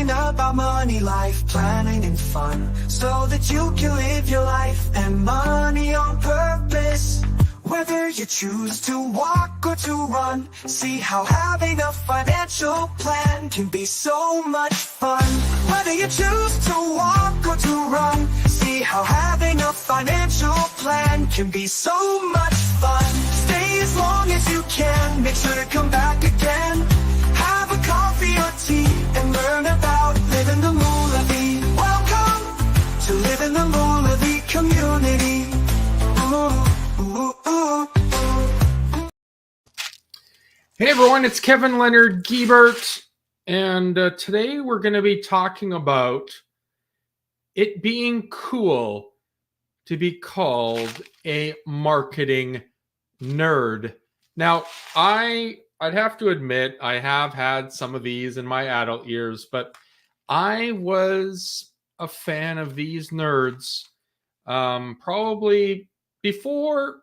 talking about money, life planning and fun, so that you can live your life and money on purpose. Whether you choose to walk or to run, see how having a financial plan can be so much fun. Whether you choose to walk or to run, see how having a financial plan can be so much fun. Stay as long as you can, make sure to come back again. Have a coffee or tea and learn about living the Moolavie. Welcome to Living the Moolavie community. Hey everyone, it's Kevin Leonard Giebert, and today we're going to be talking about it being cool to be called a marketing nerd. Now, I'd have to admit I have had some of these in my adult years, but I was a fan of these nerds probably before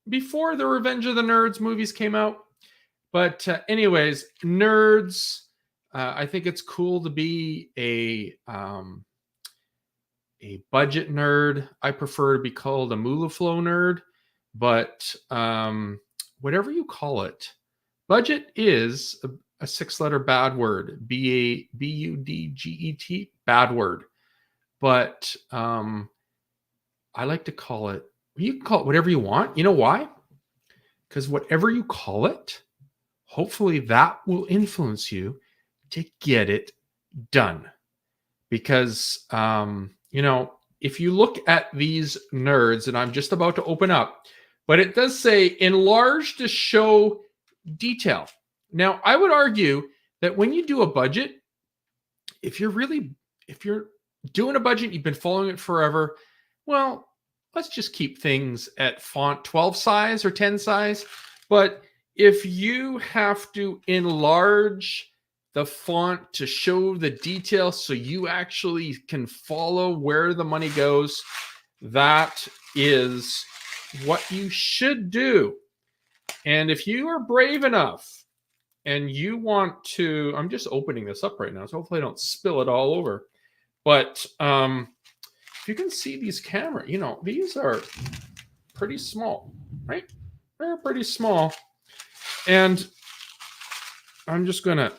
the Revenge of the Nerds movies came out. But anyways, nerds, I think it's cool to be a budget nerd. I prefer to be called a Moolaflow nerd, but whatever you call it, budget is a six-letter bad word, B-U-D-G-E-T, bad word. But I like to call it, you can call it whatever you want. You know why? Because whatever you call it, hopefully that will influence you to get it done. Because, if you look at these nerds, and I'm just about to open up, but it does say enlarge to show detail. Now, I would argue that when you do a budget, if you're doing a budget, you've been following it forever, well, let's just keep things at font 12 size or 10 size. But if you have to enlarge the font to show the detail so you actually can follow where the money goes, that is what you should do. And if you are brave enough and you want to, I'm just opening this up right now, so hopefully I don't spill it all over. But if you can see these cameras, these are pretty small, right? They're pretty small. And I'm just going to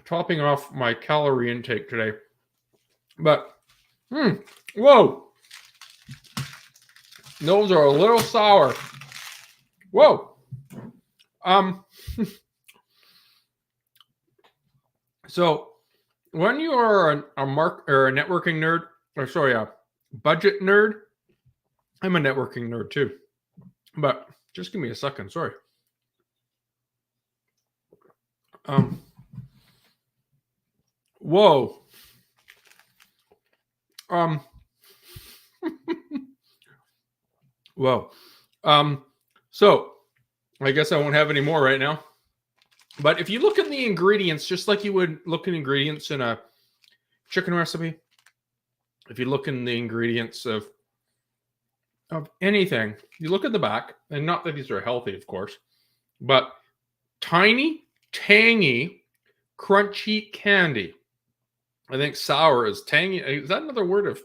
topping off my calorie intake today. But, whoa. Those are a little sour. Whoa. So when you are a networking nerd, a budget nerd, I'm a networking nerd too. But just give me a second, sorry. Whoa. Whoa. So I guess I won't have any more right now. But if you look at the ingredients, just like you would look at ingredients in a chicken recipe, if you look in the ingredients of anything, you look at the back, and not that these are healthy, of course, but tiny, tangy, crunchy candy. I think sour is tangy. Is that another word of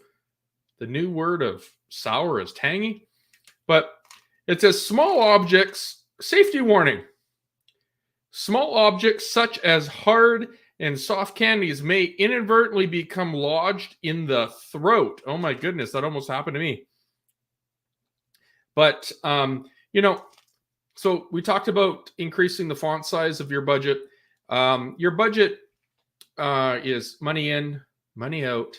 the new word of sour is tangy? But it says small objects, safety warning. Small objects such as hard and soft candies may inadvertently become lodged in the throat. Oh my goodness, that almost happened to me. But, so we talked about increasing the font size of your budget. Your budget is money in, money out,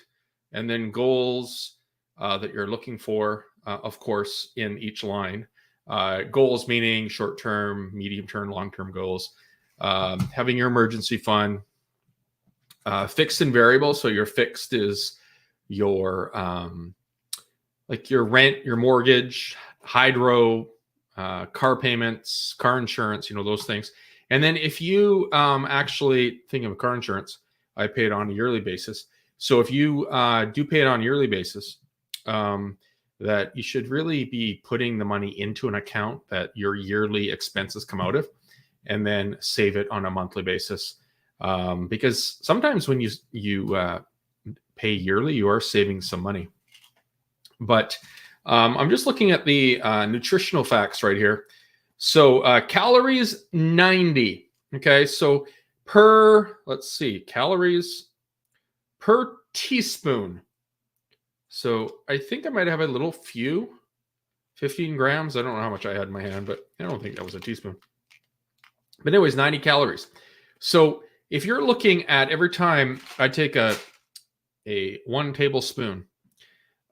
and then goals that you're looking for, of course, in each line. Goals meaning short-term, medium-term, long-term goals. Having your emergency fund, fixed and variable. So your fixed is your like your rent, your mortgage, hydro, car payments, car insurance, those things. And then if you actually think of car insurance, I pay it on a yearly basis. So if you do pay it on a yearly basis, that you should really be putting the money into an account that your yearly expenses come out of, and then save it on a monthly basis. Because sometimes when you pay yearly, you are saving some money. But I'm just looking at the nutritional facts right here. So calories, 90. Okay, so let's see, calories per teaspoon. So I think I might have a little few, 15 grams. I don't know how much I had in my hand, but I don't think that was a teaspoon. But anyways, 90 calories. So if you're looking at every time I take a 1 tablespoon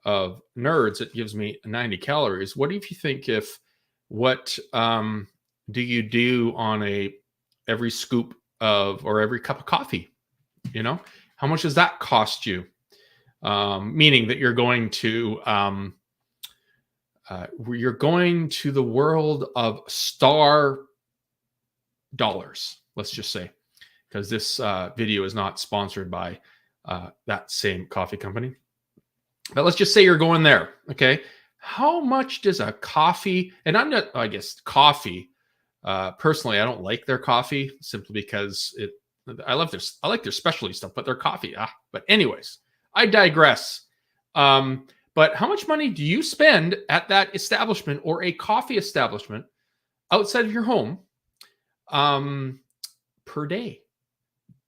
of Nerds, it gives me 90 calories. What do you think what do you do on every scoop or every cup of coffee? How much does that cost you? Meaning that you're going to the world of star dollars, let's just say, because this video is not sponsored by that same coffee company. But let's just say you're going there, okay? How much does a coffee, and I guess coffee, personally, I don't like their coffee simply because I like their specialty stuff, but their coffee, but anyways, I digress. But how much money do you spend at that establishment or a coffee establishment outside of your home per day,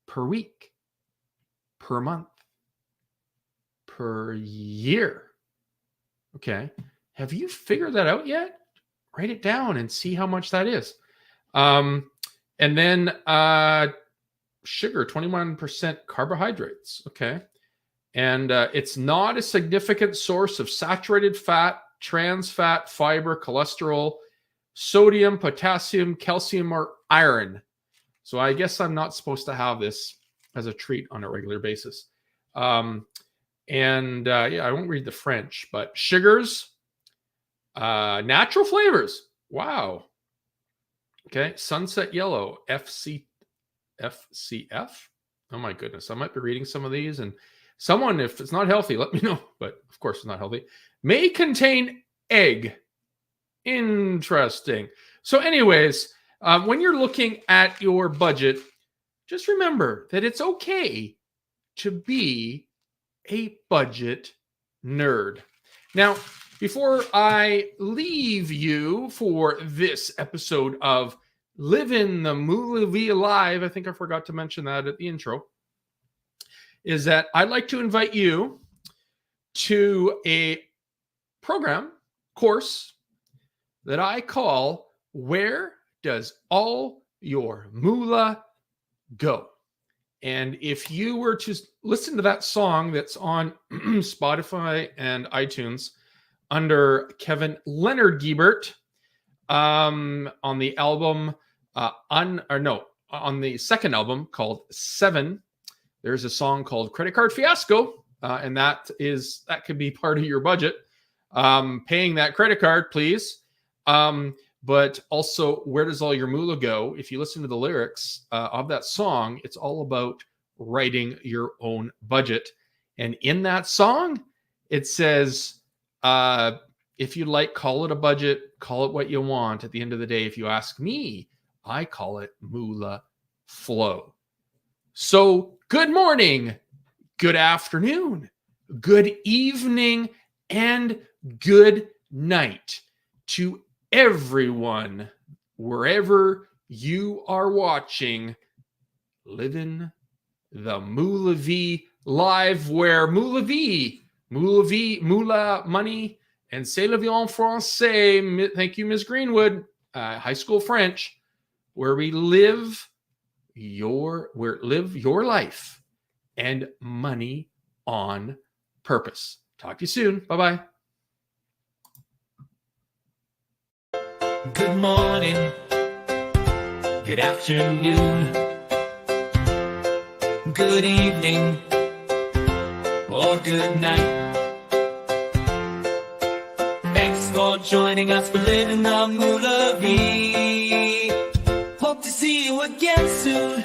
per week, per month, per year? Okay. Have you figured that out yet? Write it down and see how much that is. And then sugar, 21% carbohydrates. Okay. And it's not a significant source of saturated fat, trans fat, fiber, cholesterol, sodium, potassium, calcium, or iron. So I guess I'm not supposed to have this as a treat on a regular basis. I won't read the French, but sugars, natural flavors. Wow. Okay. Sunset yellow, FCF. Oh my goodness. I might be reading some of these, and someone, if it's not healthy, let me know. But of course it's not healthy. May contain egg. Interesting. So anyways, when you're looking at your budget, just remember that it's okay to be a budget nerd. Now, before I leave you for this episode of Living the Moolah V Live, I think I forgot to mention that at the intro, is that I'd like to invite you to a course that I call Where Does All Your Moolah Go? And if you were to listen to that song that's on Spotify and iTunes under Kevin Leonard Giebert, on the album, on the second album called Seven, there's a song called Credit Card Fiasco, and that could be part of your budget. Paying that credit card, please. But also, Where Does All Your Moolah Go? If you listen to the lyrics of that song, it's all about writing your own budget. And in that song, it says, if you like, call it a budget, call it what you want. At the end of the day, if you ask me, I call it moolah flow. So good morning, good afternoon, good evening, and good night to everyone, wherever you are watching Living the Moolah V Live, where Moolah money, and c'est la vie en français. Thank you, Ms. Greenwood, high school French, where we live your life and money on purpose. Talk to you soon. Bye-bye. Good morning, good afternoon, good evening, or good night. Thanks for joining us for Living the Moolah V. Hope to see you again soon.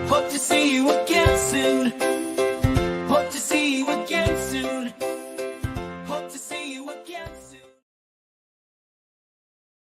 Hope to see you again soon.